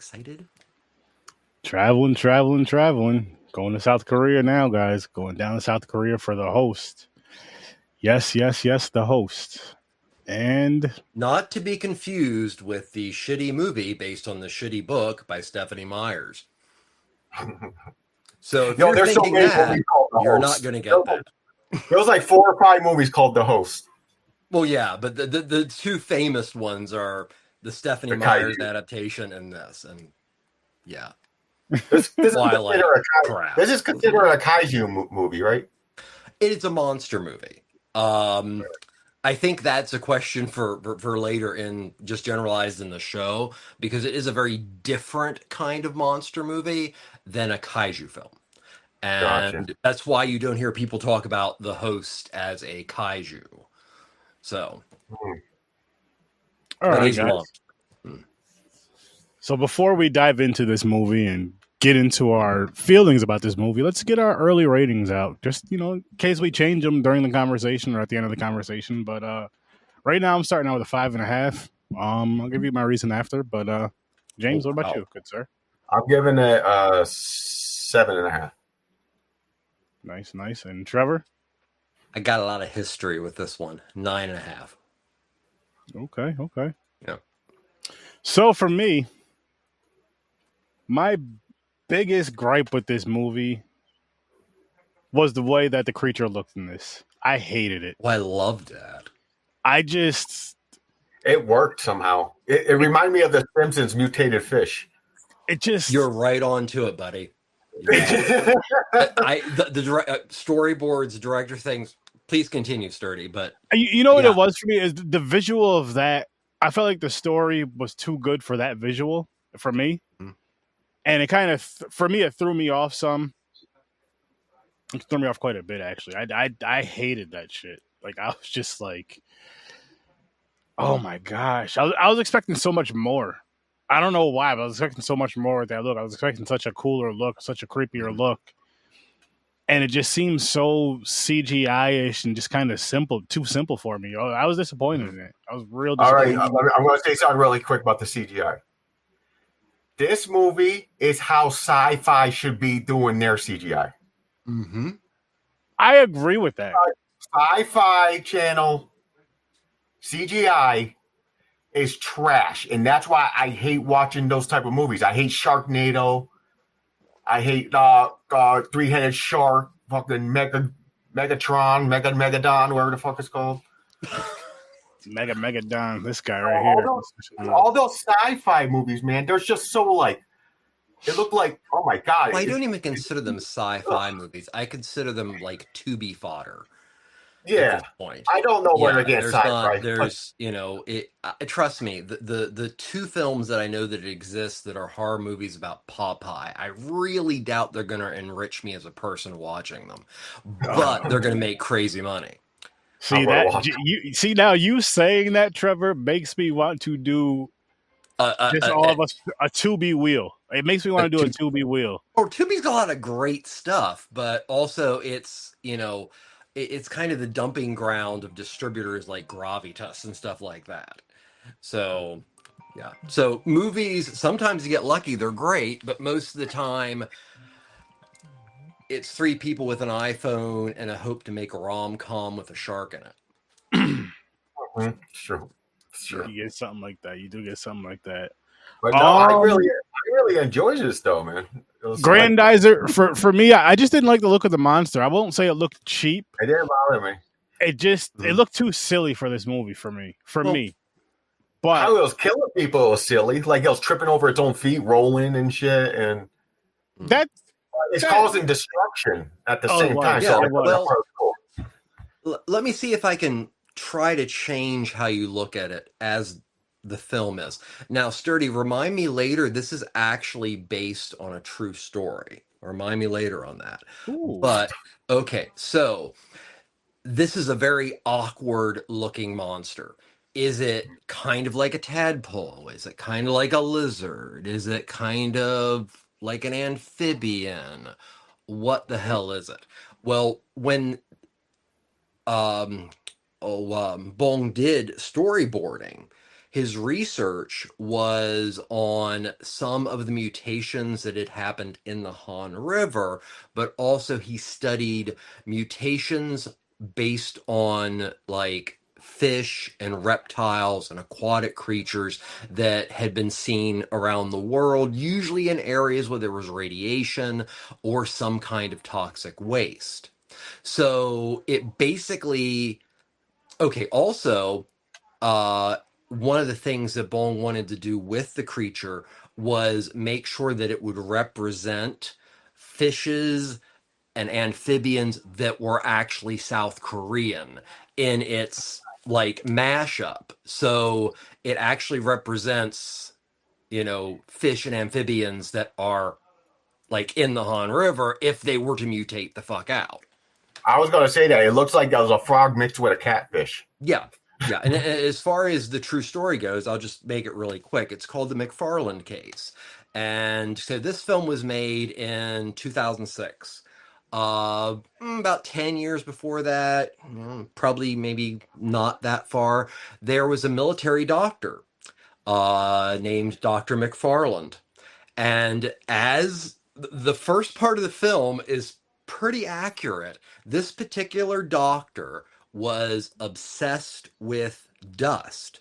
excited? Traveling. Going to South Korea now, guys. Going down to South Korea for the host. Yes, the host. And Not to be confused with the shitty movie based on the shitty book by Stephanie Myers. So if you're there's so thinking many that, movies called The you're Host. not going to get that. There was like 4 or 5 movies called The Host. Well, yeah, but the two famous ones are the Stephanie Myers adaptation and this, and yeah. This is Twilight crap. This is considered a kaiju movie, right? It's a monster movie. I think that's a question for later in just generalized in the show, because it is a very different kind of monster movie than a kaiju film. And that's why you don't hear people talk about The Host as a kaiju. So, all right, guys. So before we dive into this movie and get into our feelings about this movie, let's get our early ratings out. Just, in case we change them during the conversation or at the end of the conversation. But right now I'm starting out with a 5.5. I'll give you my reason after. But James, what about you, good sir? I'm giving it a 7.5. Nice. And Trevor? I got a lot of history with this one. 9.5. Okay. Yeah. So for me, my biggest gripe with this movie was the way that the creature looked in this. I hated it. Well, I loved that. It worked somehow. It reminded me of the Simpsons mutated fish. You're right on to it, buddy. Yeah. The storyboards, director things. Please continue, Sturdy. But you know what it was for me is the visual of that. I felt like the story was too good for that visual for me, and it kind of for me it threw me off some. It threw me off quite a bit actually. I hated that shit. Like I was just like, oh my gosh, I was expecting so much more. I don't know why, but I was expecting so much more with that look. I was expecting such a cooler look, such a creepier look. And it just seems so CGI-ish and just kind of too simple for me. I was disappointed in it. I was real disappointed. All right, I'm going to say something really quick about the CGI. This movie is how sci-fi should be doing their CGI. Mm-hmm. I agree with that. Sci-Fi Channel CGI is trash, and that's why I hate watching those type of movies. I hate Sharknado. I hate Three-Headed Shark, fucking Megatron, Megadon, whatever the fuck it's called. Megadon, this guy right here. All those sci-fi movies, man, they're just so like, it looked like, oh my god. Well, I don't even consider them sci-fi movies. I consider them like to-be fodder. Yeah, I don't know where to get sci-fi. There's, trust me, the two films that I know that exist that are horror movies about Popeye, I really doubt they're going to enrich me as a person watching them, but they're going to make crazy money. See that? Now you saying that, Trevor, makes me want to do all of us a Tubi wheel. It makes me want to do a Tubi wheel. Or Tubi's got a lot of great stuff, but also it's it's kind of the dumping ground of distributors like Gravitas and stuff like that. So, yeah. So movies, sometimes you get lucky, they're great, but most of the time it's 3 people with an iPhone and a hope to make a rom-com with a shark in it. Sure. You get something like that. You do get something like that. But no, I really enjoyed this though, man. Grandizer for me, I just didn't like the look of the monster. I won't say it looked cheap. It didn't bother me. It looked too silly for this movie for me. But how it was killing people was silly. Like it was tripping over its own feet, rolling and shit, and it's causing destruction at the same time. Yeah, so let me see if I can try to change how you look at it as the film is. Now, Sturdy, remind me later, this is actually based on a true story. Remind me later on that. Ooh. But, okay, so this is a very awkward looking monster. Is it kind of like a tadpole? Is it kind of like a lizard? Is it kind of like an amphibian? What the hell is it? Well, when Bong did storyboarding, his research was on some of the mutations that had happened in the Han River, but also he studied mutations based on like fish and reptiles and aquatic creatures that had been seen around the world, usually in areas where there was radiation or some kind of toxic waste. So it basically, okay, also, one of the things that Bong wanted to do with the creature was make sure that it would represent fishes and amphibians that were actually South Korean in its like mashup. So it actually represents, fish and amphibians that are like in the Han River if they were to mutate the fuck out. I was going to say that. It looks like there was a frog mixed with a catfish. Yeah. Yeah. And as far as the true story goes, I'll just make it really quick. It's called the McFarland case. And so this film was made in 2006. About 10 years before that, probably maybe not that far, there was a military doctor named Dr. McFarland. And as the first part of the film is pretty accurate, this particular doctor was obsessed with dust.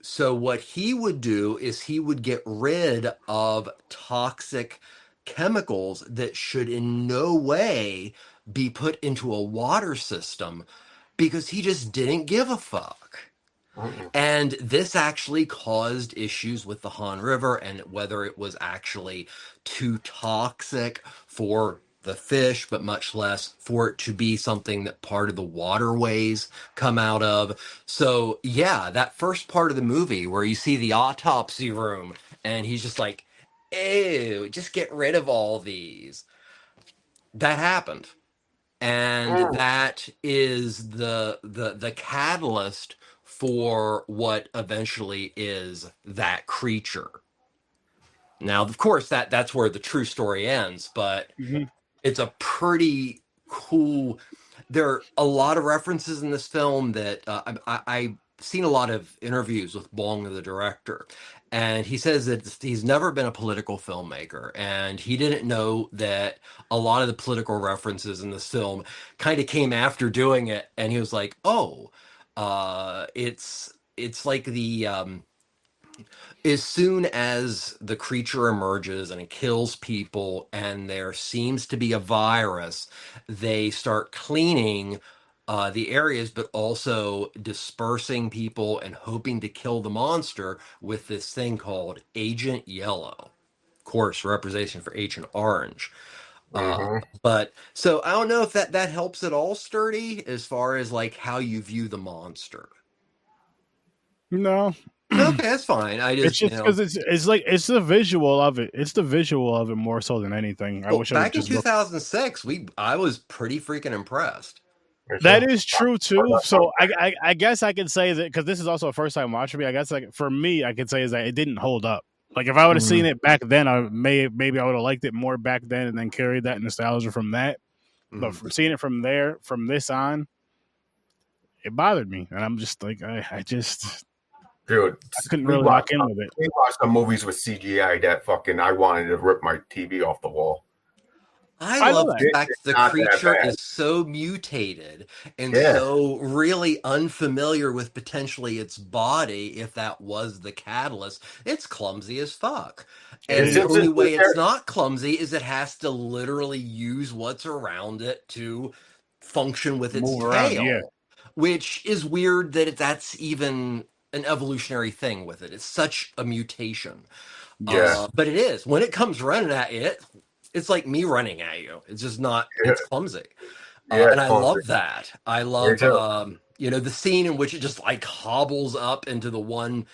So what he would do is he would get rid of toxic chemicals that should in no way be put into a water system because he just didn't give a fuck. And this actually caused issues with the Han River and whether it was actually too toxic for the fish, but much less for it to be something that part of the waterways come out of. So, yeah, that first part of the movie where you see the autopsy room and he's just like, ew, just get rid of all these. That happened. And that is the catalyst for what eventually is that creature. Now, of course, that's where the true story ends, but it's a pretty cool. There are a lot of references in this film that I've seen a lot of interviews with Bong, the director, and he says that he's never been a political filmmaker, and he didn't know that a lot of the political references in this film kind of came after doing it, and he was like, "Oh, it's like the." As soon as the creature emerges and it kills people and there seems to be a virus, they start cleaning the areas, but also dispersing people and hoping to kill the monster with this thing called Agent Yellow. Of course, representation for Agent Orange. But so I don't know if that helps at all, Sturdy, as far as like how you view the monster. No. Okay, that's fine. I It's just, just because it's like it's the visual of it. It's the visual of it more so than anything. I well, wish I would back in just look. 2006, I was pretty freaking impressed. That is true too. So I guess I can say that because this is also a first time watch for me. I guess like for me, I could say is that it didn't hold up. Like if I would have seen it back then, maybe I would have liked it more back then and then carried that nostalgia from that. But from seeing it from there, from this on, it bothered me, and I'm just like I just. Dude, I couldn't really lock in with it. We watched some movies with CGI that fucking I wanted to rip my TV off the wall. I love the that. fact that the Not that creature bad. is so mutated and Yeah. so really unfamiliar with potentially its body, if that was the catalyst. It's clumsy as fuck. And the only way it's not clumsy is it has to literally use what's around it to function with its Move tail. around, yeah. Which is weird that that's even an evolutionary thing with it. It's such a mutation. Yeah. But it is. When it comes running at you, it's like me running at you. It's just not, it's clumsy. And I love that. I love, the scene in which it just like hobbles up into the one,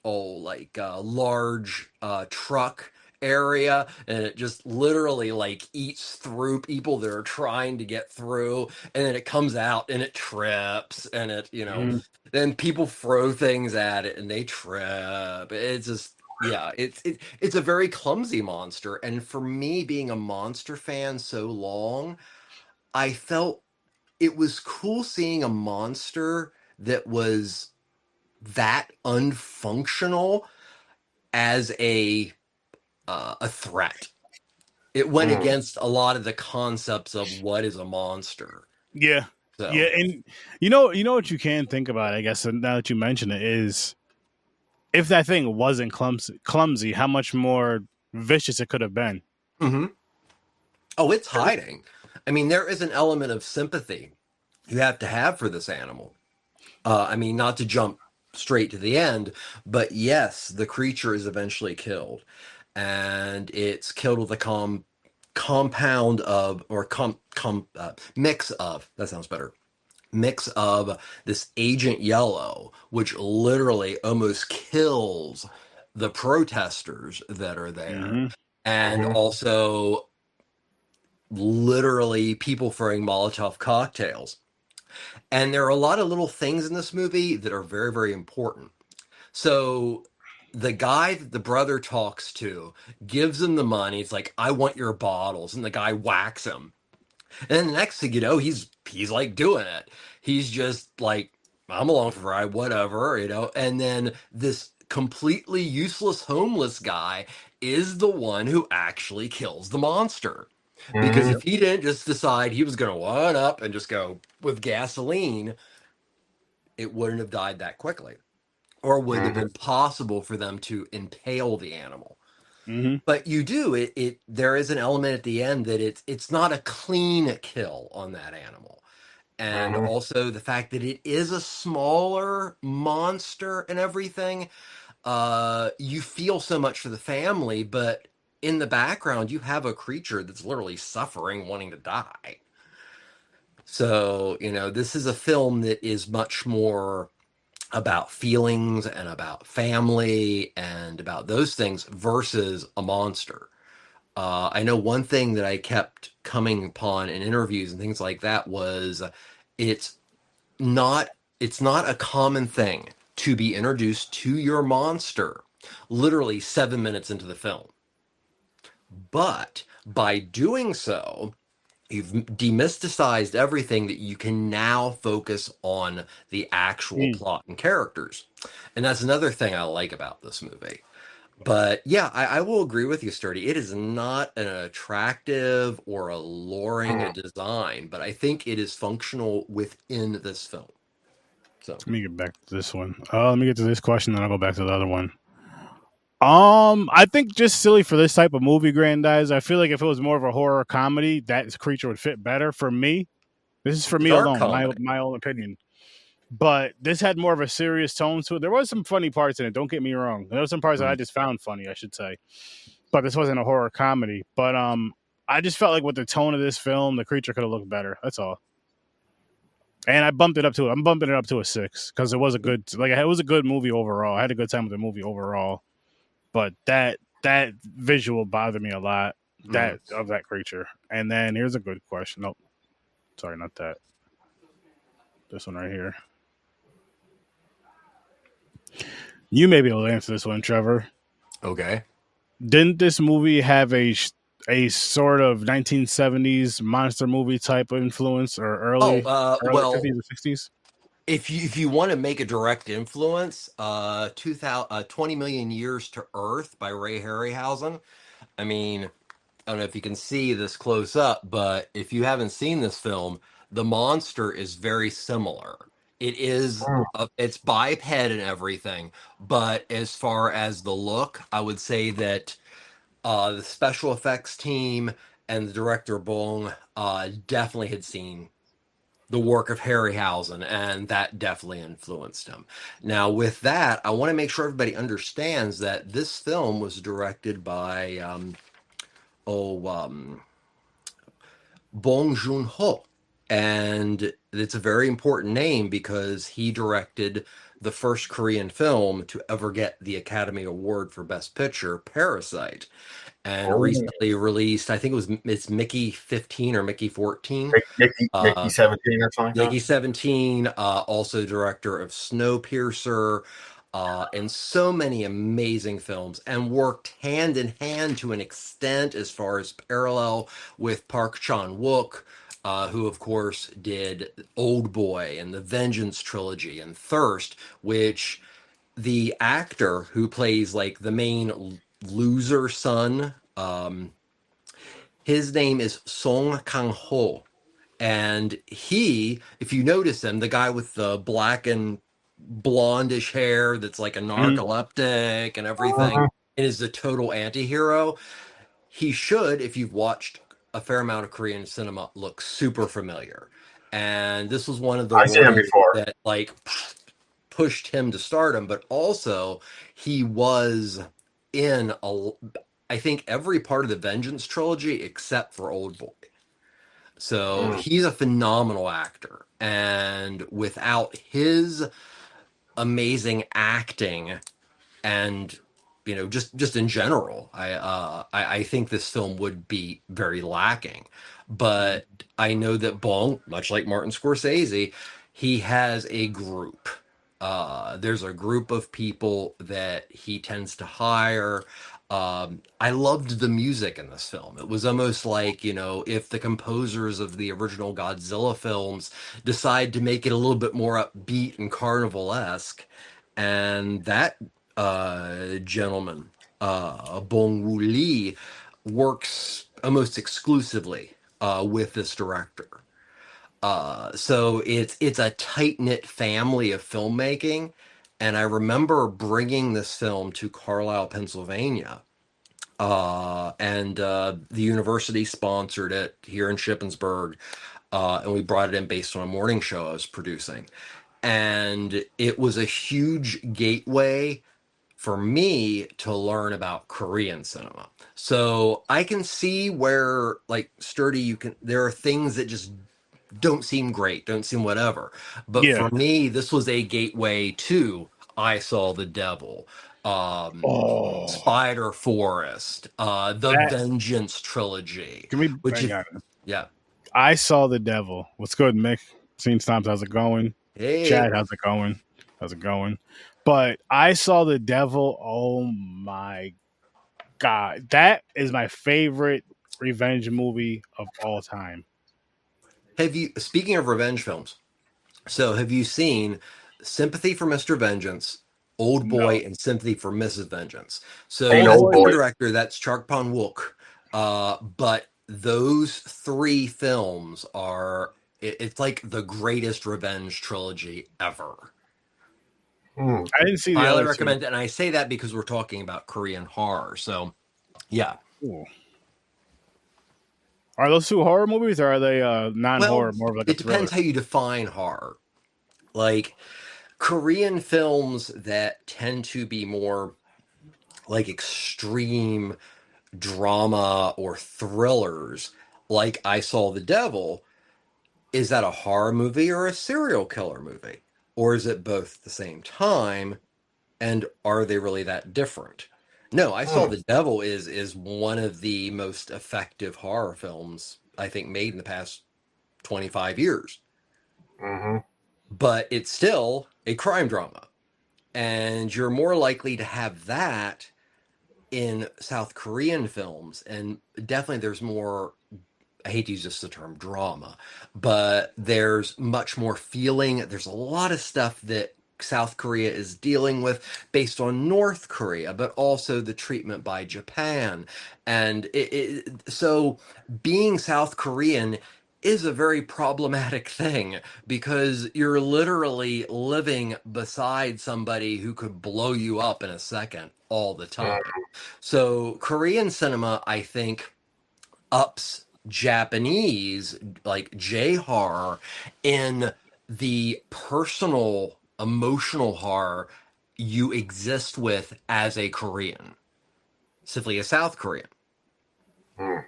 large truck area, and it just literally like eats through people that are trying to get through, and then it comes out and it trips, and it, then people throw things at it and they trip. It's just, yeah, it's a very clumsy monster. And for me, being a monster fan so long, I felt it was cool seeing a monster that was that unfunctional as a threat. It went against a lot of the concepts of what is a monster. Yeah. So Yeah, and you know what you can think about, I guess, and now that you mention it, is if that thing wasn't clumsy, how much more vicious it could have been. mhm. Oh, it's hiding. I mean, there is an element of sympathy you have to have for this animal. I mean, not to jump straight to the end, but yes, the creature is eventually killed, and it's killed with a compound of or mix of, that sounds better, mix of this Agent Yellow, which literally almost kills the protesters that are there, Mm-hmm. and also literally people throwing Molotov cocktails. And there are a lot of little things in this movie that are very, very important. So the guy that the brother talks to gives him the money. It's like, I want your bottles. And the guy whacks him. And then the next thing you know, he's like doing it. He's just like, I'm along for the ride, whatever, you know. And then this completely useless homeless guy is the one who actually kills the monster. Because Mm-hmm. if he didn't just decide he was going to run up and just go with gasoline, it wouldn't have died that quickly, or wouldn't have Mm-hmm. been possible for them to impale the animal. Mm-hmm. But you do it. There is an element at the end that it's not a clean kill on that animal, and Mm-hmm. also the fact that it is a smaller monster and everything. You feel so much for the family, but in the background, you have a creature that's literally suffering, wanting to die. So, you know, this is a film that is much more about feelings and about family and about those things versus a monster. I know one thing that I kept coming upon in interviews and things like that was it's not it's not a common thing to be introduced to your monster literally 7 minutes into the film. But by doing so, you've demysticized everything that you can now focus on the actual Mm. plot and characters. And that's another thing I like about this movie. But yeah, I will agree with you, Sturdy. It is not an attractive or alluring design, but I think it is functional within this film. So, Let me get back to this one. Let me get to this question, then I'll go back to the other one. I think just silly for this type of movie, Grandize. I feel like if it was more of a horror comedy, that creature would fit better for me. This is for me dark alone, comedy. my own opinion. But this had more of a serious tone to it. There was some funny parts in it. Don't get me wrong. There were some parts that I just found funny, I should say. But this wasn't a horror comedy. But I just felt like with the tone of this film, the creature could have looked better. That's all. And I bumped it up to. I'm bumping it up to a 6 because it was a good. Like it was a good movie overall. I had a good time with the movie overall. But that visual bothered me a lot. That of that creature. And then here's a good question. Nope, sorry, not that. This one right here. You may be able to answer this one, Trevor. Okay. Didn't this movie have a sort of 1970s monster movie type of influence or early Well, 50s or 60s? if you want to make a direct influence, 20 Million Years to Earth by Ray Harryhausen. I mean, I don't know if you can see this close up, but if you haven't seen this film, the monster is very similar. It is it's biped and everything, but as far as the look, I would say that the special effects team and the director Bong definitely had seen the work of Harryhausen, and that definitely influenced him. Now, with that, I want to make sure everybody understands that this film was directed by Bong Joon-ho. And it's a very important name because he directed the first Korean film to ever get the Academy Award for Best Picture, Parasite, and recently released, I think it's Mickey 15 or Mickey 14. Mickey 17 or something like Mickey that. 17, also director of Snowpiercer, and so many amazing films, and worked hand in hand to an extent as far as parallel with Park Chan-wook, who of course did Old Boy and the Vengeance trilogy and Thirst, which the actor who plays like the main loser son, his name is Song Kang-ho. And he, if you notice him, the guy with the black and blondish hair that's like a narcoleptic and everything, Mhm. and is the total anti-hero. He should, if you've watched a fair amount of Korean cinema, look super familiar. And this was one of the I seen him ones before. that like pushed him to stardom, but also he was in I think every part of the Vengeance trilogy except for Old Boy. So Mm. he's a phenomenal actor. And without his amazing acting and just in general, I think this film would be very lacking. But I know that Bong, much like Martin Scorsese, he has a group. There's a group of people that he tends to hire. I loved the music in this film. It was almost like, if the composers of the original Godzilla films decide to make it a little bit more upbeat and carnival-esque. And that gentleman, Bong Woo Lee, works almost exclusively with this director. So it's a tight knit family of filmmaking, and I remember bringing this film to Carlisle, Pennsylvania, and the university sponsored it here in Shippensburg, and we brought it in based on a morning show I was producing, and it was a huge gateway for me to learn about Korean cinema. So I can see where, like, Sturdy, there are things that just don't seem great, don't seem whatever. But Yeah. for me, this was a gateway to I Saw the Devil, Oh, Spider Forest, the that Vengeance trilogy, can we which hang if, on? yeah. I saw the devil. What's good, Mick? Scenes times. How's it going? Hey, Chad, how's it going? How's it going? But I saw the devil. Oh my god, that is my favorite revenge movie of all time. speaking of revenge films, so have you seen Sympathy for Mr. Vengeance, Old Boy, No. and Sympathy for Mrs. Vengeance? Ain't So Old that's old boy. the boy. director, that's Chark Pan-wook. But those three films it's like the greatest revenge trilogy ever. Mm. I didn't see the Highly other two. recommend it. And I say that because we're talking about Korean horror. So yeah. Ooh. Are those two horror movies, or are they Well, non-horror, more of like a it depends thriller? how you define horror. Like Korean films that tend to be more like extreme drama or thrillers, like I Saw the Devil, is that a horror movie or a serial killer movie? Or is it both at the same time? And are they really that different? No, I Saw Mm. the Devil is one of the most effective horror films I think made in the past 25 years. Mm-hmm. But it's still a crime drama. And you're more likely to have that in South Korean films. And definitely there's more, I hate to use just the term drama, but there's much more feeling. There's a lot of stuff that South Korea is dealing with based on North Korea, but also the treatment by Japan. And so being South Korean is a very problematic thing because you're literally living beside somebody who could blow you up in a second all the Mm. time. So Korean cinema, I think, ups Japanese, like J horror, in the personal, emotional horror you exist with as a Korean, simply a South Korean. Mm.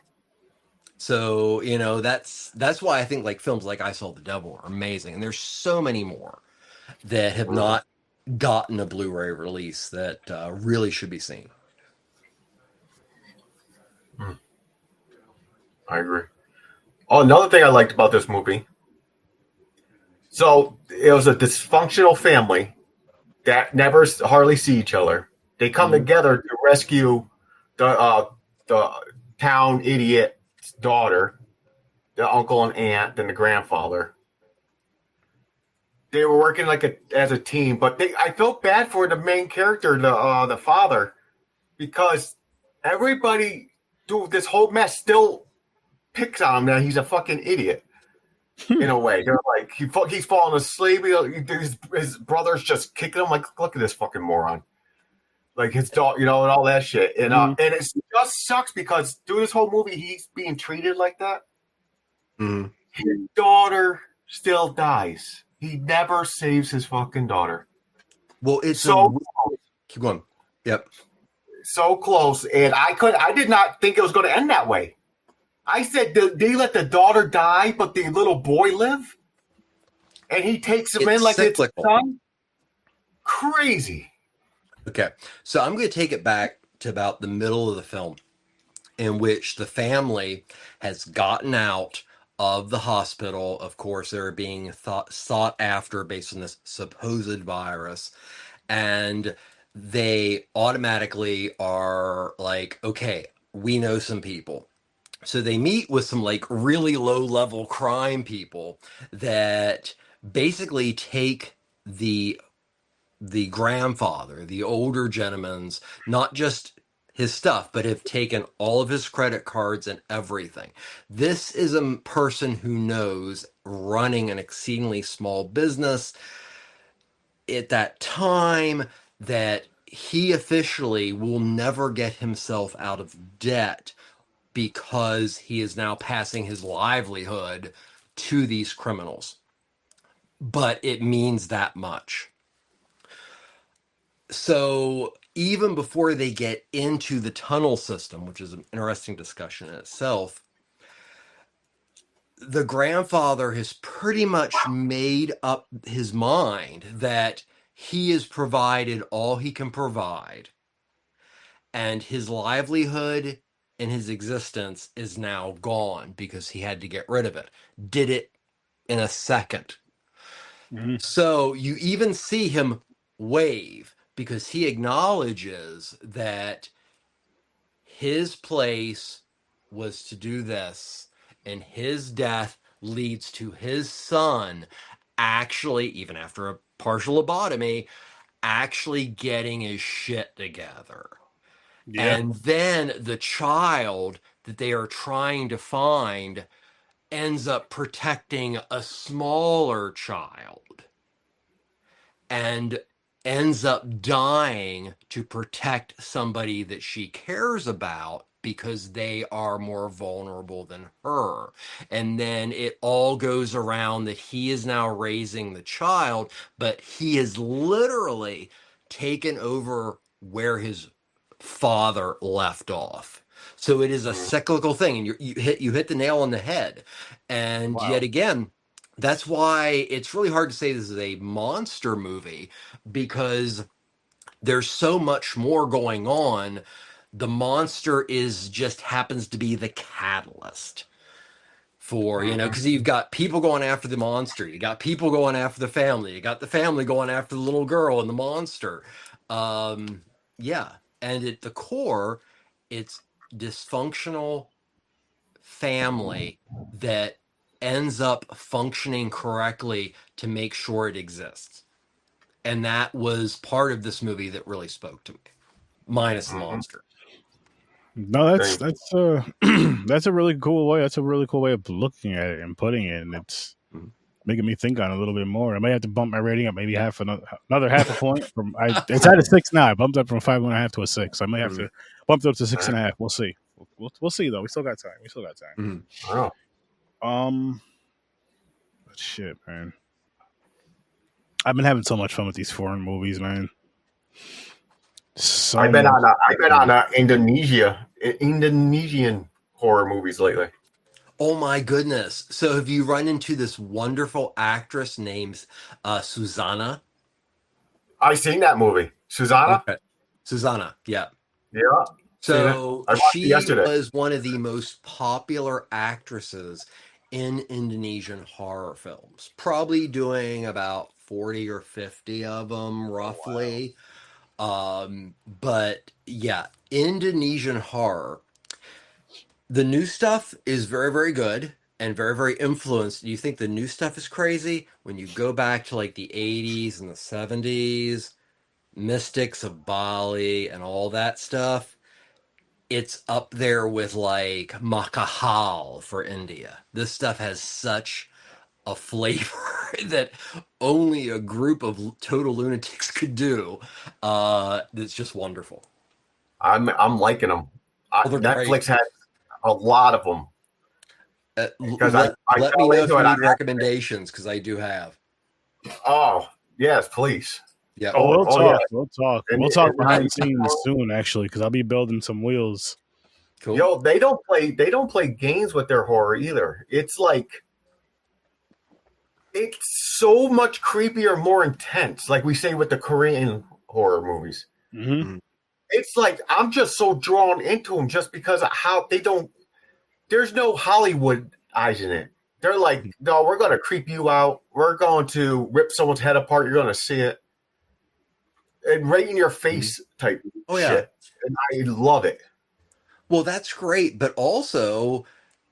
So, that's why I think like films like I Saw the Devil are amazing. And there's so many more that have Mm. not gotten a Blu-ray release that really should be seen. Mm. I agree. Oh, another thing I liked about this movie. So it was a dysfunctional family that never hardly see each other. They come Mhm. together to rescue the town idiot's daughter, the uncle and aunt, and the grandfather. they were working as a team, but I felt bad for the main character, the father, because everybody through this whole mess still picks on him that he's a fucking idiot. In a way, they're like he's falling asleep. His brother's just kicking him. Like, look at this fucking moron. Like his dog, and all that shit. And and it just sucks because through this whole movie, he's being treated like that. Mm-hmm. His daughter still dies. He never saves his fucking daughter. Well, it's keep going. Yep. So close, and I did not think it was going to end that way. I said, they let the daughter die, but the little boy live, and he takes him in like cyclical. It's his son. Crazy. Okay, so I'm going to take it back to about the middle of the film, in which the family has gotten out of the hospital. Of course, they're being sought after based on this supposed virus, and they automatically are like, okay, we know some people. So they meet with some like really low level crime people that basically take the grandfather, the older gentleman's, not just his stuff, but have taken all of his credit cards and everything. This is a person who knows running an exceedingly small business at that time that he officially will never get himself out of debt because he is now passing his livelihood to these criminals. But it means that much. So even before they get into the tunnel system, which is an interesting discussion in itself, the grandfather has pretty much made up his mind that he has provided all he can provide, and his livelihood and his existence is now gone because he had to get rid of it. Did it in a second. Mm-hmm. So you even see him wave because he acknowledges that his place was to do this, and his death leads to his son actually, even after a partial lobotomy, actually getting his shit together. Yeah. And then the child that they are trying to find ends up protecting a smaller child and ends up dying to protect somebody that she cares about because they are more vulnerable than her. And then it all goes around that he is now raising the child, but he is literally taken over where his father left off. So it is a cyclical thing, and you hit the nail on the head. And yet again, that's why it's really hard to say this is a monster movie, because there's so much more going on. The monster just happens to be the catalyst for, because you've got people going after the monster, you got people going after the family, you got the family going after the little girl and the monster. And at the core, it's dysfunctional family that ends up functioning correctly to make sure it exists. And that was part of this movie that really spoke to me, minus the monster. No, that's that's a really cool way. That's a really cool way of looking at it and putting it, and it's making me think on it a little bit more. I may have to bump my rating up, maybe another half a point. It's at a 6 now. I bumped up from 5.5 to a 6. I may have to bump it up to 6.5. We'll see. We'll see though. We still got time. Shit, man. I've been having so much fun with these foreign movies, man. I've been on Indonesian horror movies lately. Oh my goodness. So have you run into this wonderful actress named Susanna? I've seen that movie. Susanna? Okay. Susanna, yeah. Yeah. So she was one of the most popular actresses in Indonesian horror films, probably doing about 40 or 50 of them roughly. Wow. But yeah, Indonesian horror, the new stuff is very, very good. and very, very influenced. You think the new stuff is crazy? When you go back to like the 80s and the 70s, Mystics of Bali and all that stuff, it's up there with like Makahal for India. This stuff has such a flavor that only a group of total lunatics could do. That's just wonderful. I'm liking them. Oh, they're great. Netflix has a lot of them. Let me fell know if into you it need on recommendations, because I do have. Oh, yes, please. Yeah. Oh, we'll talk. Yeah. We'll talk. And- We'll talk and behind I- the scenes soon, actually, because I'll be building some wheels. Cool. Yo, they don't play games with their horror either. It's like it's so much creepier, more intense, like we say with the Korean horror movies. Mm-hmm. It's like I'm just so drawn into them just because of how they don't. There's no Hollywood eyes in it. They're like, no, we're going to creep you out. We're going to rip someone's head apart. You're going to see it. And right in your face type shit. And I love it. Well, that's great. But also,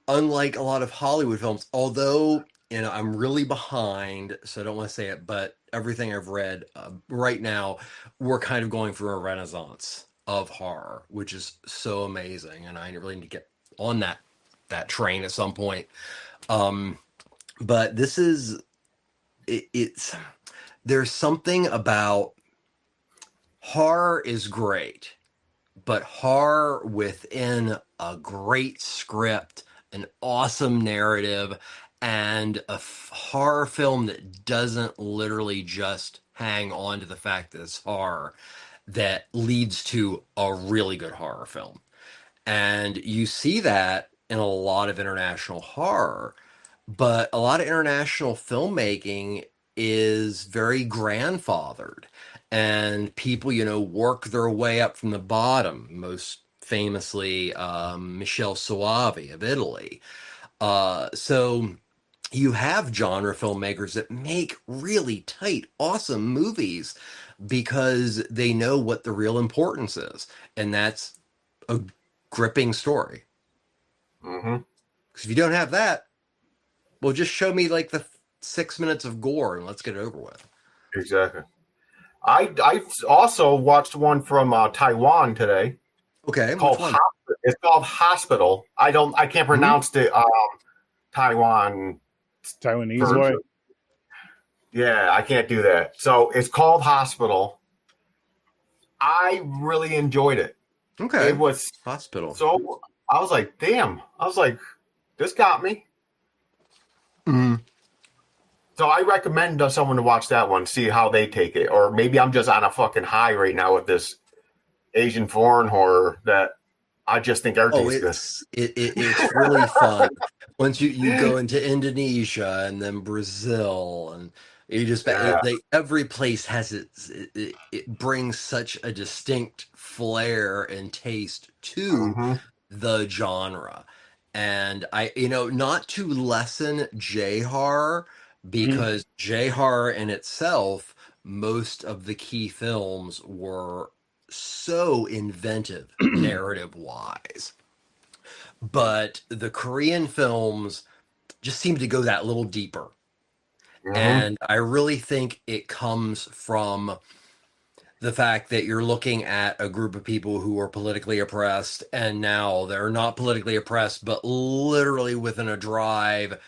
unlike a lot of Hollywood films, although, I'm really behind, so I don't want to say it, but everything I've read right now, we're kind of going through a renaissance of horror, which is so amazing. And I really need to get on that train at some point. But this is, it's, there's something about horror is great, but horror within a great script, an awesome narrative, and a horror film that doesn't literally just hang on to the fact that it's horror, that leads to a really good horror film. And you see that in a lot of international horror, but a lot of international filmmaking is very grandfathered, and people, work their way up from the bottom. Most famously, Michele Soavi of Italy. So you have genre filmmakers that make really tight, awesome movies because they know what the real importance is, and that's a gripping story. Mm-hmm. Because if you don't have that, well, just show me like the 6 minutes of gore and let's get it over with. Exactly. I also watched one from Taiwan today. Okay, Called it's called Hospital. I can't pronounce the Taiwanese way. Yeah, I can't do that. So it's called Hospital. I really enjoyed it. Okay. It was Hospital. So I was like, damn. I was like, this got me. Mm-hmm. So I recommend someone to watch that one, see how they take it. Or maybe I'm just on a fucking high right now with this Asian foreign horror that I just think everything's good. It's really fun. Once you go into Indonesia and then Brazil, and you just every place has it brings such a distinct flair and taste to the genre. And I, not to lessen J-horror, because J-horror in itself, most of the key films were so inventive narrative wise, but the Korean films just seem to go that little deeper. And I really think it comes from the fact that you're looking at a group of people who are politically oppressed, and now they're not politically oppressed, but literally within a drive,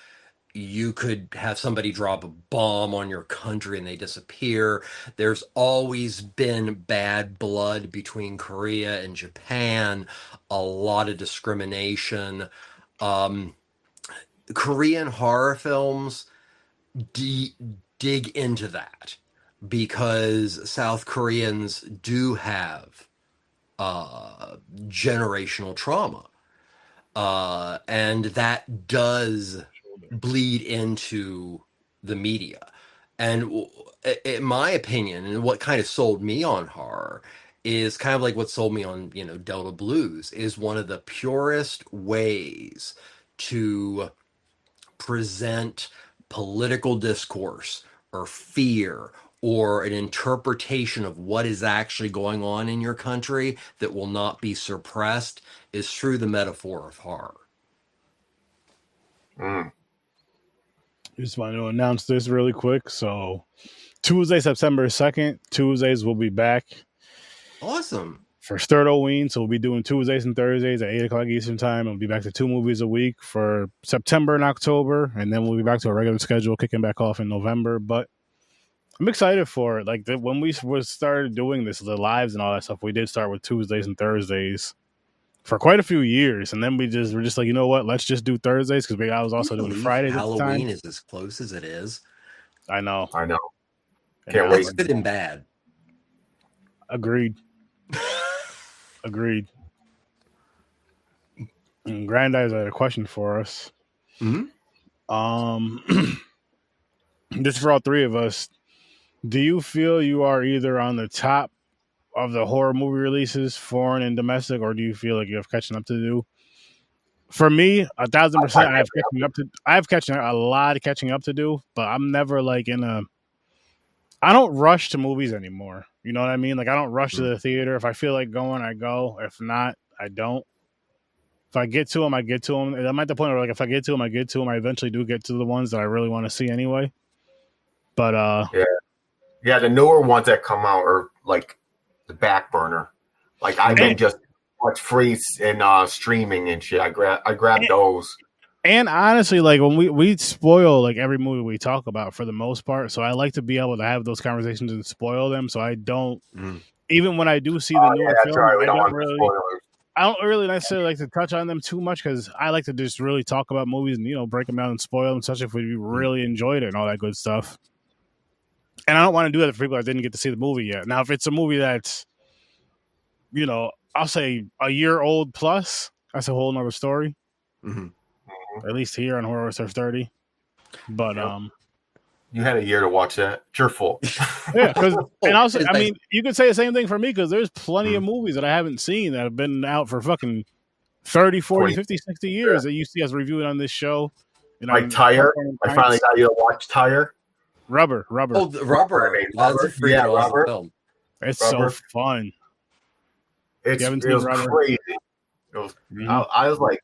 you could have somebody drop a bomb on your country and they disappear. There's always been bad blood between Korea and Japan, a lot of discrimination. Korean horror films dig into that because South Koreans do have generational trauma. And that does bleed into the media. And in my opinion, and what kind of sold me on horror is kind of like what sold me on, Delta Blues, is one of the purest ways to present political discourse or fear or an interpretation of what is actually going on in your country that will not be suppressed is through the metaphor of horror. Just wanted to announce this really quick. So Tuesday, September 2nd, Tuesdays will be back. Awesome. For Sturtoween, so we'll be doing Tuesdays and Thursdays at 8 o'clock Eastern Time. We'll be back to 2 movies a week for September and October, and then we'll be back to a regular schedule, kicking back off in November. But I'm excited for it. Like when we started doing this, the lives and all that stuff, we did start with Tuesdays and Thursdays for quite a few years, and then we're just like, you know what? Let's just do Thursdays because I was also doing Fridays at the time. Halloween is as close as it is. I know. Can't wait. That's good and bad. Agreed. And Granddad's had a question for us. This is for all three of us. Do you feel you are either on the top of the horror movie releases, foreign and domestic, or do you feel like you have catching up to do? For me, 1,000%, I have a lot of catching up to do, but I'm never like I don't rush to movies anymore. You know what I mean? Like, I don't rush to the theater. If I feel like going, I go. If not, I don't. If I get to them, I get to them. I'm at the point where, like, if I get to them, I get to them. I eventually do get to the ones that I really want to see anyway. But, yeah, the newer ones that come out are, like, the back burner. Like, I've been just watch free and streaming and shit. I grab those. And honestly, like when we spoil like every movie we talk about for the most part, so I like to be able to have those conversations and spoil them. So I don't, even when I do see the newer films, I don't really necessarily like to touch on them too much because I like to just really talk about movies and break them down and spoil them, especially if we really enjoyed it and all that good stuff. And I don't want to do that for people that didn't get to see the movie yet. Now, if it's a movie that's, I'll say a year old plus, that's a whole nother story. At least here on Horror Surf 30. But you had a year to watch that. It's your fault. Yeah, and also, I mean, you could say the same thing for me because there's plenty of movies that I haven't seen that have been out for fucking 30, 40, 50, 60 years that you see us reviewing on this show. Like Tire. I finally got you to watch Tire. Rubber. Oh, Rubber. That's a freaking awesome film. It's so fun. It was crazy. I was like,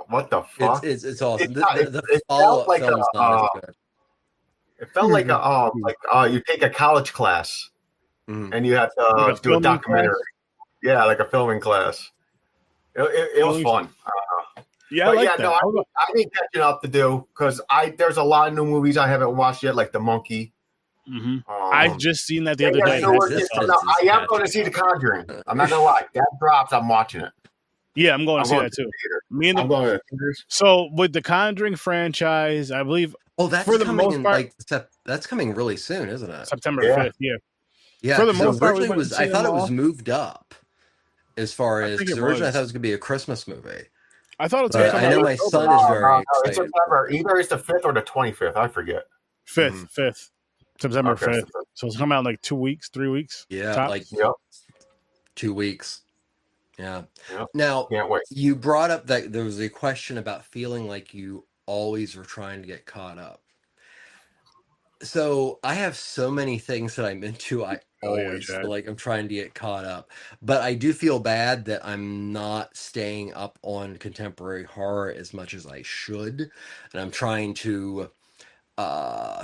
what the fuck? It's awesome. It felt like you take a college class and you have to do a documentary. Class? Yeah, like a filming class. It was fun. Yeah, I've been catching up to do because there's a lot of new movies I haven't watched yet, like The Monkey. I've just seen that the other day. I am going to see The Conjuring. I'm not gonna lie. That drops. I'm watching it. Yeah, I'm going to see that too. I'm going to So with the Conjuring franchise, I believe. Oh, that's for the most part. That's coming really soon, isn't it? September 5th. Yeah. Yeah. For the most part, I thought it was moved up. As far as originally, I thought it was going to be a Christmas movie. I thought it's. I know my son is very excited. It's September. Either it's the 5th or the 25th. I forget. 5th. September 5th. So it's coming out in like 2 weeks, 3 weeks. Yeah, tops. 2 weeks. Yeah. Yep. Now, can't wait. You brought up that there was a question about feeling like you always were trying to get caught up. So I have so many things that I'm into. I always feel like I'm trying to get caught up. But I do feel bad that I'm not staying up on contemporary horror as much as I should. And I'm trying to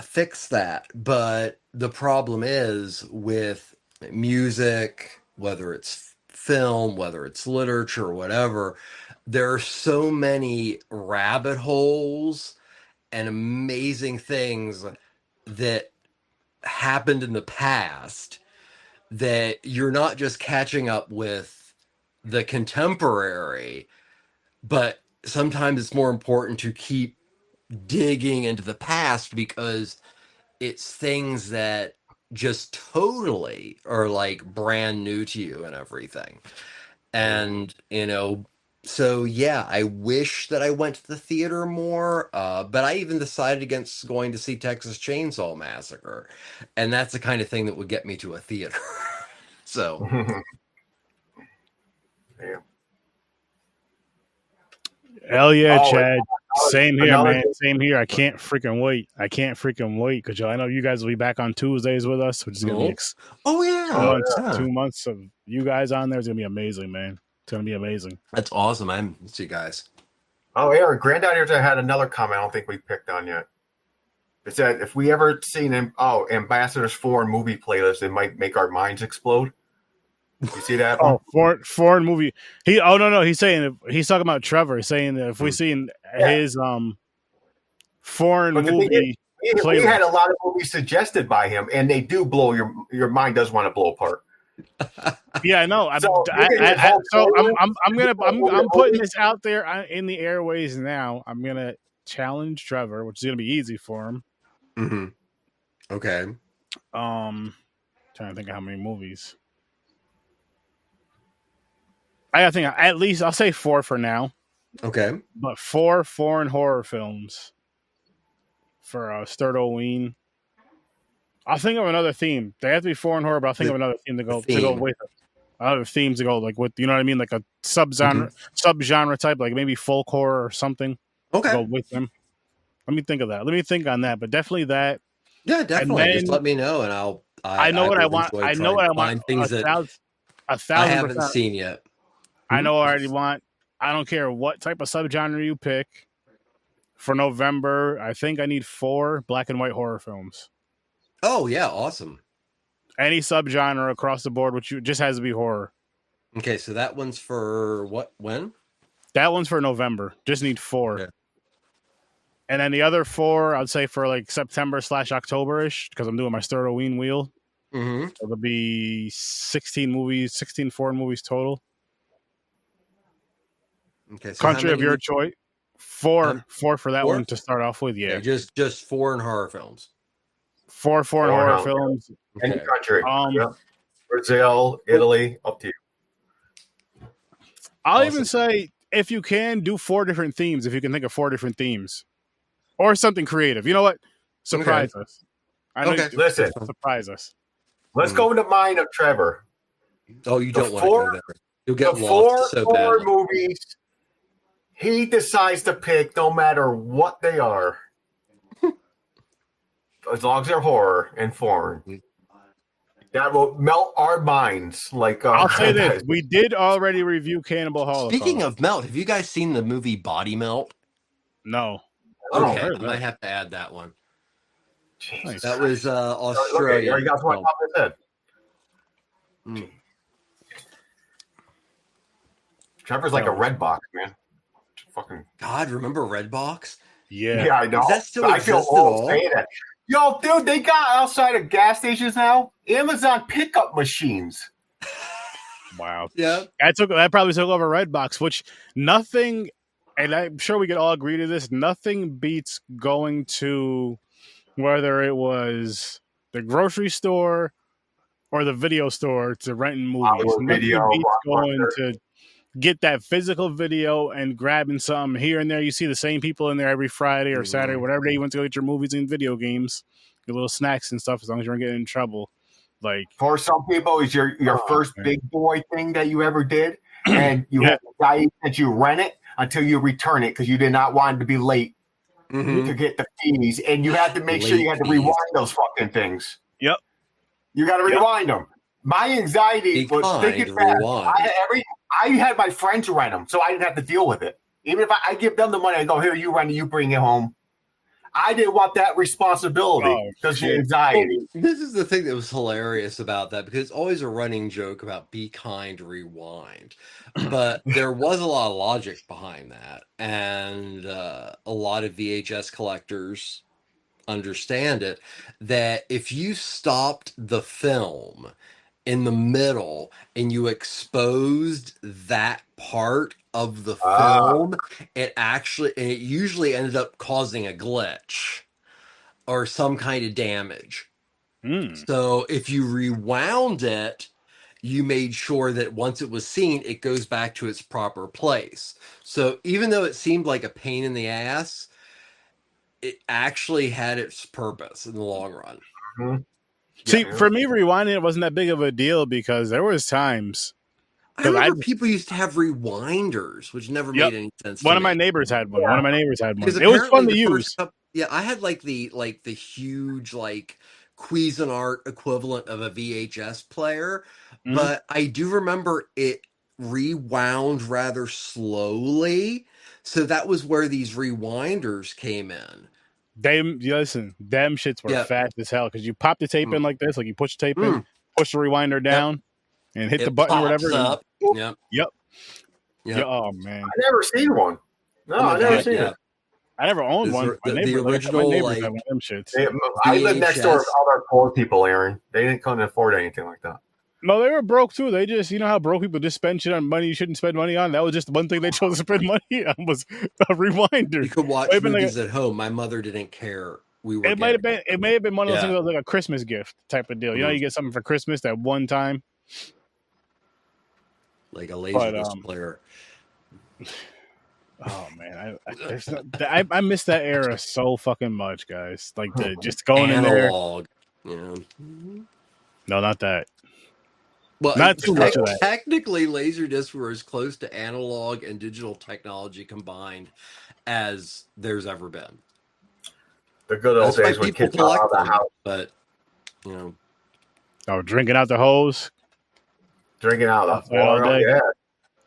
fix that. But the problem is with music, whether it's film, whether it's literature or whatever, there are so many rabbit holes and amazing things that happened in the past that you're not just catching up with the contemporary, but sometimes it's more important to keep digging into the past because it's things that just totally are like brand new to you and everything. And, so yeah, I wish that I went to the theater more, but I even decided against going to see Texas Chainsaw Massacre. And that's the kind of thing that would get me to a theater. So. Yeah. Hell yeah, Chad. Same here, man. Same here. I can't freaking wait. Because I know you guys will be back on Tuesdays with us, which is going to be 2 months of you guys on there is going to be amazing, man. It's going to be amazing. That's awesome. I'm see you guys. Oh, Aaron, Granddaughter had another comment I don't think we picked on yet. It said, if we ever seen Ambassadors Foreign movie playlist, it might make our minds explode. You see that one? Foreign movie. No, he's talking about Trevor, saying that if we seen his foreign movie we had a lot of movies suggested by him, and they do blow your mind does want to blow apart. Yeah, I know. I'm putting this out there in the airways now. I'm gonna challenge Trevor, which is gonna be easy for him. Mm-hmm. Okay. Trying to think of how many movies. I think at least I'll say 4 for now. Okay. But 4 foreign horror films for Sturtoween. I'll think of another theme. They have to be foreign horror, but I'll think of another theme to go with it. Other themes to go like with, you know what I mean, like a subgenre type, like maybe folk horror or something. Okay. To go with them. Let me think of that. Let me think on that, but definitely that. Yeah, definitely. Then, just let me know, and I know what I want. I know what I want. Things that 1,000%. I haven't seen yet. I know what I already want. I don't care what type of subgenre you pick. For November, I think I need 4 black and white horror films. Oh, yeah. Awesome. Any subgenre across the board, which just has to be horror. Okay, so that one's for what? When? That one's for November. Just need 4. Okay. And then the other 4, I'd say for like September/October-ish, because I'm doing my Sturtoween wheel. Mm-hmm. It'll be 16 foreign movies total. Okay, so country of your choice. 4 for that one to start off with. Yeah, just foreign horror films. 4 foreign horror films. Okay. Any country. Brazil, Italy, up to you. I'll even say, if you can, do 4 different themes. If you can think of 4 different themes, or something creative. You know what? Surprise us. I know. Listen, surprise us. Let's go in the mind of Trevor. Oh, you don't want to go there. You'll get lost so badly. 4 movies he decides to pick, no matter what they are, as long as they're horror and foreign. That will melt our minds. Like I'll say this: we did already review Cannibal Holocaust. Speaking of melt, have you guys seen the movie Body Melt? No. Okay, I might have to add that one. Jesus. That was Australia. Okay, you guys want to pop his head? Trevor's like a red box, man. Fucking God, remember Redbox? Yeah, I know. Does that still I feel old saying that. Yo, dude, they got outside of gas stations now Amazon pickup machines. Wow. Yeah. That probably took over Redbox, which nothing, and I'm sure we could all agree to this, nothing beats going to, whether it was the grocery store or the video store to rent movies. Nothing beats going to get that physical video and grabbing something here and there. You see the same people in there every Friday or Saturday, whatever day you went to go get your movies and video games, your little snacks and stuff, as long as you weren't getting in trouble. Like, for some people, it's your first big boy thing that you ever did, and you have to guy that you rent it until you return it because you did not want to be late to get the fees, and you had to make sure you had to rewind those fucking things. Yep, you got to rewind them. My anxiety was thinking back. I had my friends rent them, so I didn't have to deal with it. Even if I give them the money, I go, here, you rent it, you bring it home. I didn't want that responsibility because of anxiety. Well, this is the thing that was hilarious about that, because it's always a running joke about be kind, rewind. But there was a lot of logic behind that. And a lot of VHS collectors understand it, that if you stopped the film in the middle and you exposed that part of the film, it usually ended up causing a glitch or some kind of damage. So if you rewound it, you made sure that once it was seen, it goes back to its proper place. So even though it seemed like a pain in the ass, it actually had its purpose in the long run. See, for me, rewinding it wasn't that big of a deal because there was times. I remember people used to have rewinders, which never made any sense. One of my neighbors had one. One of my neighbors had one. It was fun to use. I had like the huge Cuisinart equivalent of a VHS player, but I do remember it rewound rather slowly. So that was where these rewinders came in. Listen, them shits were fast as hell because you pop the tape in like this, like you push the tape in, push the rewinder down, and hit the button or whatever. Up. And, yep. Oh man, I never seen one. No, I never seen it. I never owned one. The original, like, them shits. I lived next door with other poor people, Aaron. They couldn't afford anything like that. No, they were broke too. They just, you know how broke people just spend shit on money you shouldn't spend money on? That was just one thing they chose to spend money on was a rewinder. You could watch movies at home. My mother didn't care. It may have been one of those things that was like a Christmas gift type of deal. You know, you get something for Christmas that one time. Like a Laserdisc player. Oh man, I miss that era so fucking much, guys. Like just going analog. In there. Yeah. No, not that. Well, not too much of that. Technically, Laserdiscs were as close to analog and digital technology combined as there's ever been. The good old days when kids got out of the house. But, you know. Oh, drinking out the hose? Drinking out of the hose, yeah.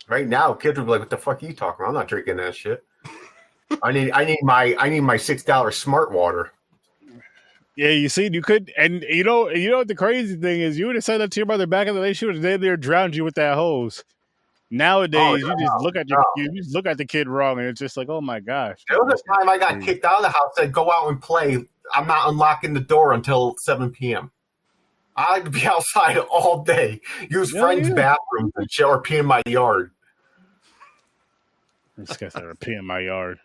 Right now, kids would be like, what the fuck are you talking about? I'm not drinking that shit. I need my $6 smart water. Yeah, you see, you could, and you know what the crazy thing is? You would have said that to your mother back in the day. She would have there drowned you with that hose. Nowadays, you just look at you just look at the kid wrong, and it's just like, oh my gosh. There was a time I got kicked out of the house. Said, go out and play. I'm not unlocking the door until 7 p.m. I like to be outside all day. Use friends' bathrooms and shower, pee in my yard. This guy's never pee in my yard.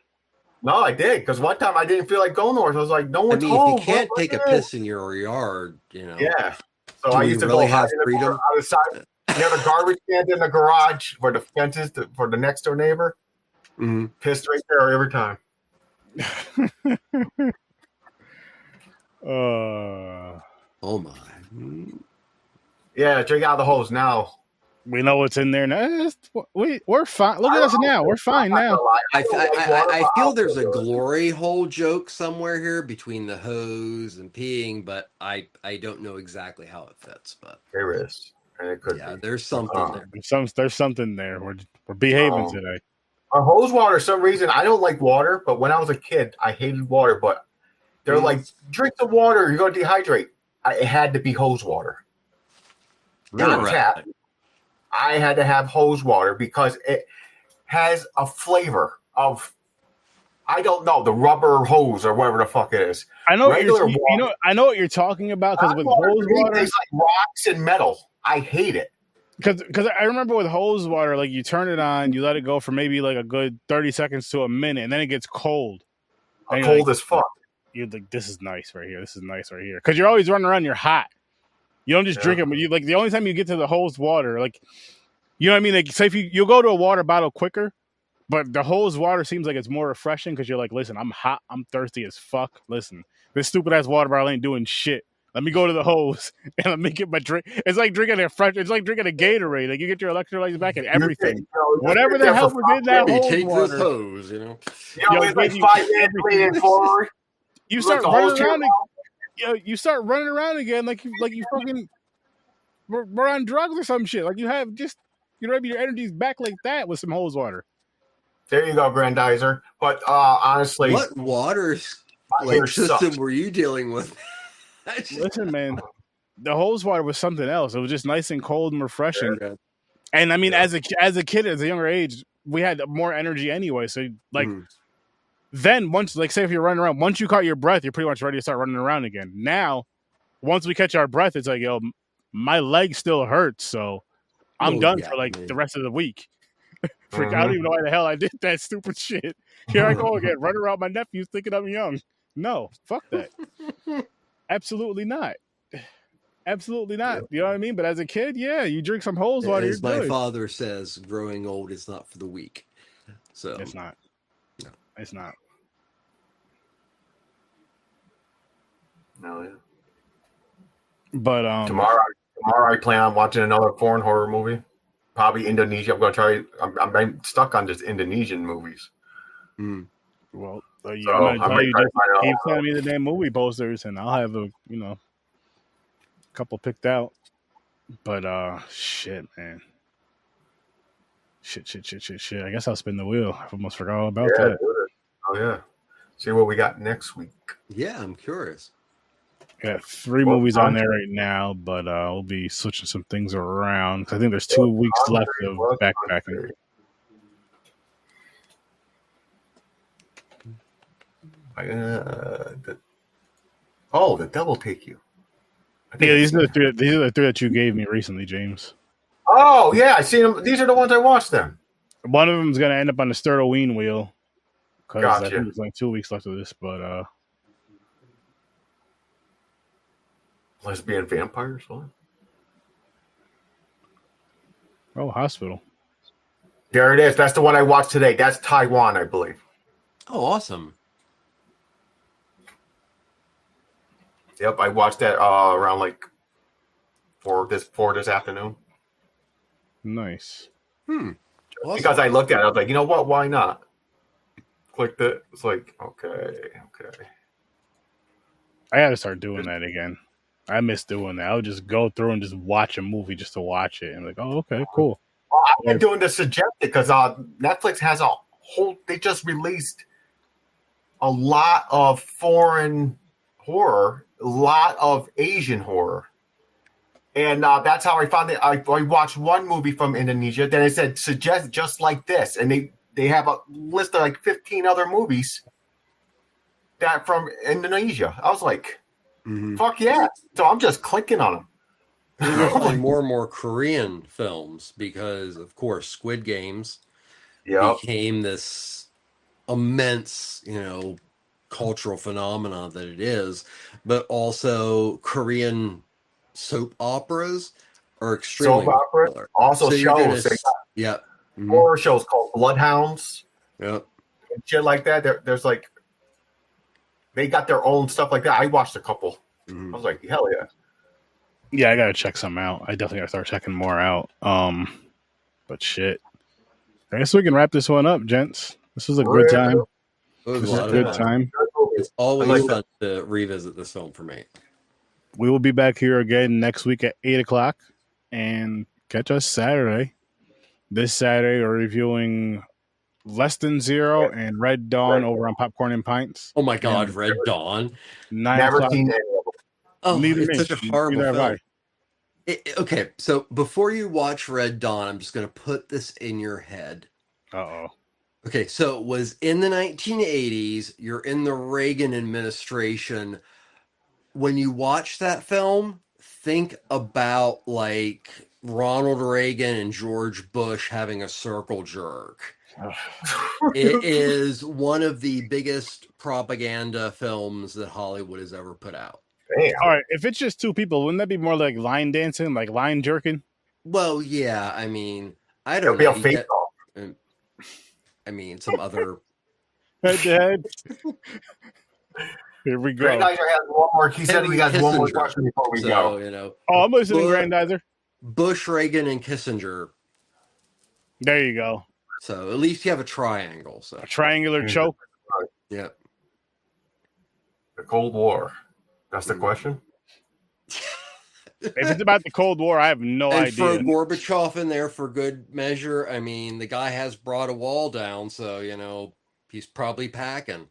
No, I did, because one time I didn't feel like going nowhere. So I was like, no one's home. You can't take a piss in your yard, you know. Yeah. So I used to go have freedom outside near the garbage can in the garage where the fence is for the next door neighbor. Mm-hmm. Pissed right there every time. Oh my. Yeah, drink out of the hose now. We know what's in there now. We're fine. Look at us now. We're fine now. I feel there's a glory hole joke somewhere here between the hose and peeing, but I don't know exactly how it fits. But there is, and it could be. There's something there. There's something there. We're behaving today. Hose water, for some reason, I don't like water, but when I was a kid, I hated water. But they're like, drink the water, you're going to dehydrate. It had to be hose water. Not tap. I had to have hose water because it has a flavor of, I don't know, the rubber hose or whatever the fuck it is. I know I know what you're talking about because with hose water, it tastes like rocks and metal. I hate it. Because I remember with hose water, like you turn it on, you let it go for maybe like a good 30 seconds to a minute, and then it gets cold. Cold as fuck. You're like, this is nice right here. This is nice right here. Because you're always running around, you're hot. You don't just drink it, but you like the only time you get to the hose water, like, you know what I mean? Like, say if you'll go to a water bottle quicker, but the hose water seems like it's more refreshing because you're like, listen, I'm hot, I'm thirsty as fuck. Listen, this stupid ass water bottle ain't doing shit. Let me go to the hose and let me get my drink. It's like drinking it's like drinking a Gatorade. Like you get your electrolytes back and everything. Whatever the hell was in that hose take water. this hose, you know. It's like 5 minutes leaning forward. You start running around. You start running around again like you fucking we're on drugs or some shit. Like you have just your energy's back like that with some hose water. There you go, Grandizer. But honestly, what water system were you dealing with? Listen, man, the hose water was something else. It was just nice and cold and refreshing. And I mean, as a kid, as a younger age, we had more energy anyway. So like. Then once, like, say if you're running around, once you caught your breath, you're pretty much ready to start running around again. Now, once we catch our breath, it's like, yo, my leg still hurts, so I'm done for like the rest of the week. I don't even know why the hell I did that stupid shit. Here I go again, running around my nephews thinking I'm young. No, fuck that. Absolutely not. Absolutely not. You know what I mean? But as a kid, yeah, you drink some hose water. As my father says, growing old is not for the weak. So it's not. No, it's not. No, yeah. But tomorrow I plan on watching another foreign horror movie. Probably Indonesia. I'm gonna try. I'm stuck on just Indonesian movies. Well, I'm gonna keep sending me the damn movie posters, and I'll have a couple picked out. But shit, man. Shit. I guess I'll spin the wheel. I almost forgot all about Yeah, that. do it. Oh yeah. See what we got next week. Yeah, I'm curious. Got 3 movies on there right now, but we'll be switching some things around. I think there's 2 weeks left of backpacking. The Devil Take You. Yeah, these are the 3. These are the 3 that you gave me recently, James. Oh yeah, I seen them. These are the ones I watched. Them. One of them is gonna end up on the Sturtoween wheel because I Gotcha. think there's like 2 weeks left of this. But Lesbian vampires. What? oh, hospital. There it is. That's the one I watched today. That's Taiwan, I believe. Oh, awesome. Yep, I watched that around like 4 this afternoon. Nice. Awesome. Because I looked at it, I was like, you know what? Why not? Clicked it. It's like, okay. I got to start doing that again. I miss doing that. I would just go through and just watch a movie just to watch it. And like, oh, okay, cool. Well, I've been doing the suggested because Netflix has a whole. They just released a lot of foreign horror, a lot of Asian horror. And that's how I found it. I watched one movie from Indonesia. Then it said, suggest just like this. And they have a list of like 15 other movies that from Indonesia. I was like, fuck yeah. So I'm just clicking on them. We're going more and more Korean films because, of course, Squid Games became this immense, cultural phenomenon that it is. But also Korean soap operas are extremely popular. Also so shows. Horror shows called Bloodhounds. Yep. And shit like that. There's like, they got their own stuff like that. I watched a couple. I was like, hell yeah. Yeah, I gotta check some out. I definitely gotta start checking more out. But shit. I guess we can wrap this one up, gents. This was a good time. This was a good time. It's always fun to revisit this film for me. We will be back here again next week at 8 o'clock. And catch us Saturday. This Saturday, we're reviewing Less Than Zero and Red Dawn over on Popcorn and Pints. Oh my God, Red Dawn. 9 Never o'clock. seen it. Oh, Neither it's me. such a horrible Neither have film. Okay, so before you watch Red Dawn, I'm just going to put this in your head. Uh-oh. Okay, so it was in the 1980s. You're in the Reagan administration. When you watch that film, think about like Ronald Reagan and George Bush having a circle jerk. It is one of the biggest propaganda films that Hollywood has ever put out. Damn. All right, if it's just 2 people, wouldn't that be more like line dancing, like line jerking? Well, yeah, I mean, I don't It'll know. be a fake off. I mean, some other. Head to head. Here we go. Grandizer has one more. He said he has one more Kissinger. question before we So, go. Oh, I'm listening, Grandizer. Bush, Reagan, and Kissinger. There you go. So at least you have a triangle. So A triangular choke. yeah. The Cold War. That's the question. If it's about the Cold War, I have no And idea. throw Gorbachev in there for good measure. I mean, the guy has brought a wall down, so he's probably packing.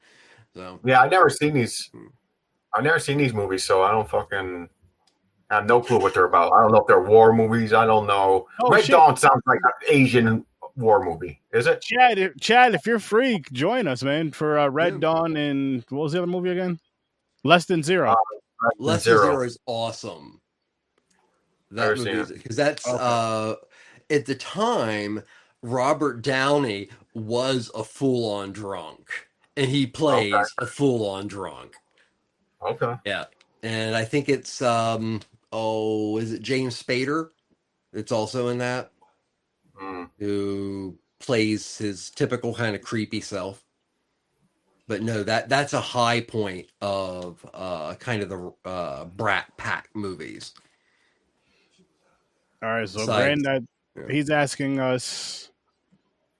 So Yeah, I've never seen these. I've never seen these movies, so I don't fucking have no clue what they're about. I don't know if they're war movies. I don't know. Oh, Red shit. Dawn sounds like an Asian war movie. Is it? Chad, if you're free, join us, man, for Red Dawn and what was the other movie again? Less Than Zero. Less Than Zero is awesome. That Never movie, because that's at the time Robert Downey was a full-on drunk, and he plays a full-on drunk. Okay. Yeah, and I think it's is it James Spader? It's also in that, who plays his typical kind of creepy self. But no, that's a high point of kind of the Brat Pack movies. All right, so Granddad, he's asking us,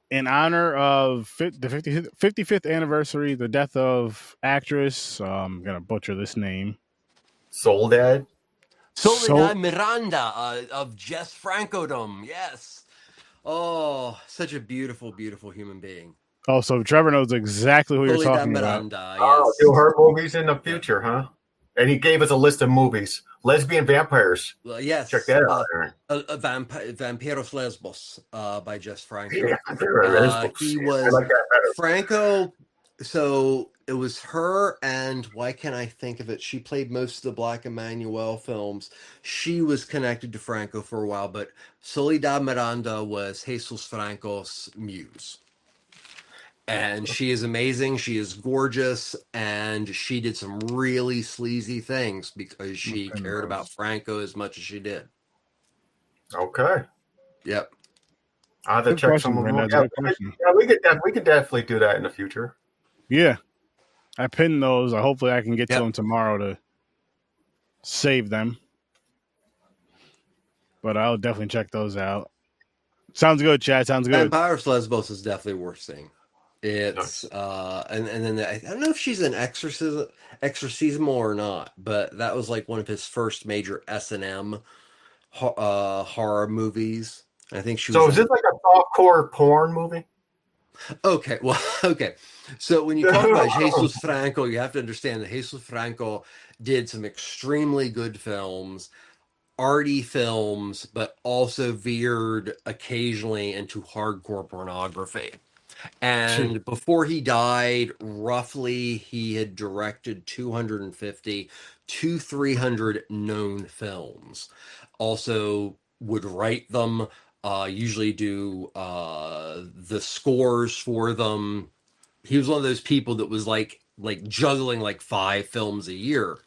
in honor of the 55th anniversary, the death of actress, I'm going to butcher this name. Soledad Miranda of Jess Frankodom, yes. Oh, such a beautiful, beautiful human being. Oh, so Trevor knows exactly who you're Soledad talking about. Miranda, Oh, yes. do her movies in the Yeah. future, huh? And he gave us a list of movies. Lesbian Vampires. Well, yes. Check that out, Aaron. Vampiros Lesbos by Jess Franco. Yeah, I He was like that better. Franco. So it was her, and why can't I think of it? She played most of the Black Emmanuel films. She was connected to Franco for a while, but Soledad Miranda was Jesus Franco's muse. And she is amazing. She is gorgeous, and she did some really sleazy things because she cared about Franco as much as she did. Okay. Yep. I have to Good check question, some of them. Brenda. Yeah, Good question. we could definitely do that in the future. Yeah, I pinned those. Hopefully, I can get to Yep. them tomorrow to save them. But I'll definitely check those out. Sounds good, Chad. Sounds good. Vampiros Lesbos is definitely worth seeing. It's and then I don't know if she's an exorcism or not, but that was like one of his first major S&M horror movies. I think she was. So is this like a softcore porn movie? Okay, well, okay. So when you talk about Jesus Franco, you have to understand that Jesus Franco did some extremely good films, arty films, but also veered occasionally into hardcore pornography. And before he died, roughly he had directed 250 to 300 known films. Also would write them, usually do the scores for them. He was one of those people that was like juggling like 5 films a year.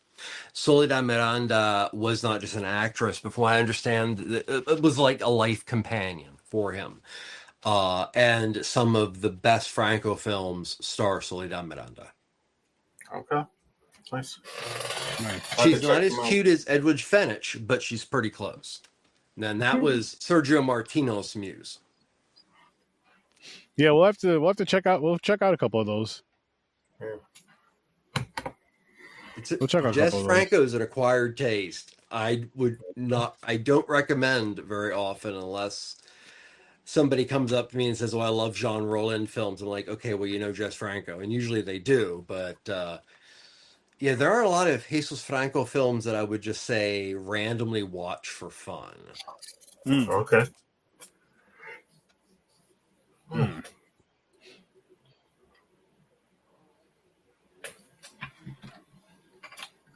Soledad Miranda was not just an actress, but from what I understand, it was like a life companion for him. And some of the best Franco films star Soledad Miranda. Okay. Nice. She's not as cute as Edwidge Fenech, but she's pretty close. And that was Sergio Martino's muse. Yeah, we'll have to check out. We'll check out a couple of those. We'll check out a Jess couple of those. Franco is an acquired taste. I don't recommend very often unless somebody comes up to me and says, "Oh, I love Jean Rollin films." I'm like, "Okay, well, you know Jess Franco," and usually they do. But yeah, there are a lot of Jesus Franco films that I would just say randomly watch for fun. Okay.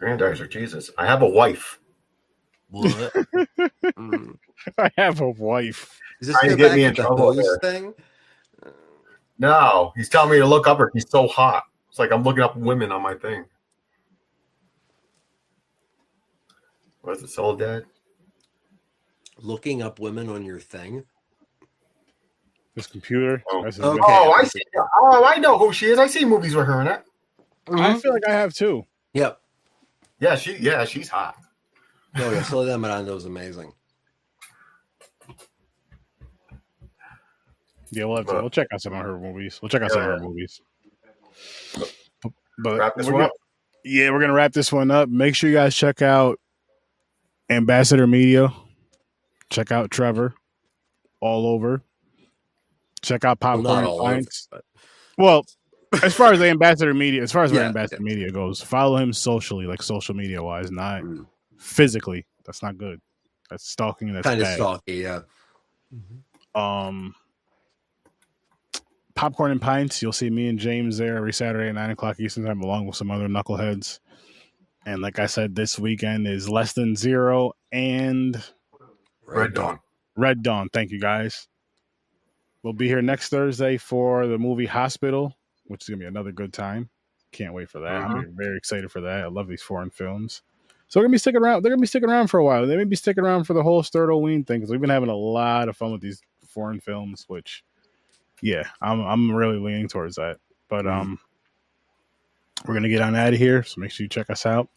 Grandizer, Jesus. I have a wife. What? I have a wife. Is this Trying go to get back me to in the trouble hose there. thing? No, he's telling me to look up her. He's so hot. It's like I'm looking up women on my thing. What is it, Soledad? Looking up women on your thing? This computer. Oh, That's Okay. I see. Oh, I know who she is. I see movies with her in it. I feel like I have too. Yep. Yeah, she's hot. Oh yeah, Soledad Miranda was amazing. Yeah, we'll check out some of her movies. We'll check out some of her movies. But Wrap this one up. Yeah, we're gonna wrap this one up. Make sure you guys check out Ambassador Media. Check out Trevor all over. Check out Popcorn Not and all over, Pints. but Well, as far as the Ambassador Media, as far as where Yeah, Ambassador Media goes, follow him socially, like social media wise, not Mm. physically. That's not good. That's stalking. And that's kind of bad. stalky, yeah. Popcorn and Pints. You'll see me and James there every Saturday at 9:00 Eastern time, along with some other knuckleheads. And like I said, this weekend is Less Than Zero and Red Dawn. Red Dawn. Thank you, guys. We'll be here next Thursday for the movie Hospital, which is gonna be another good time. Can't wait for that. I'm very excited for that. I love these foreign films. So we're gonna be sticking around. They're gonna be sticking around for a while. They may be sticking around for the whole Sturtoween thing because we've been having a lot of fun with these foreign films. Which, yeah, I'm really leaning towards that. But we're gonna get on out of here. So make sure you check us out.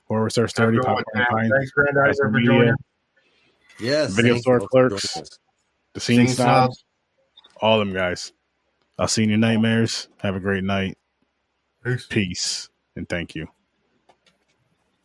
Horror Research 30, Popcorn and Pints. Thanks, Grandizer, for joining. Yes. Video thank Store you. Clerks, the Scene Snobs, all them guys. I'll see you in your nightmares. Have a great night. Peace. Peace and thank you.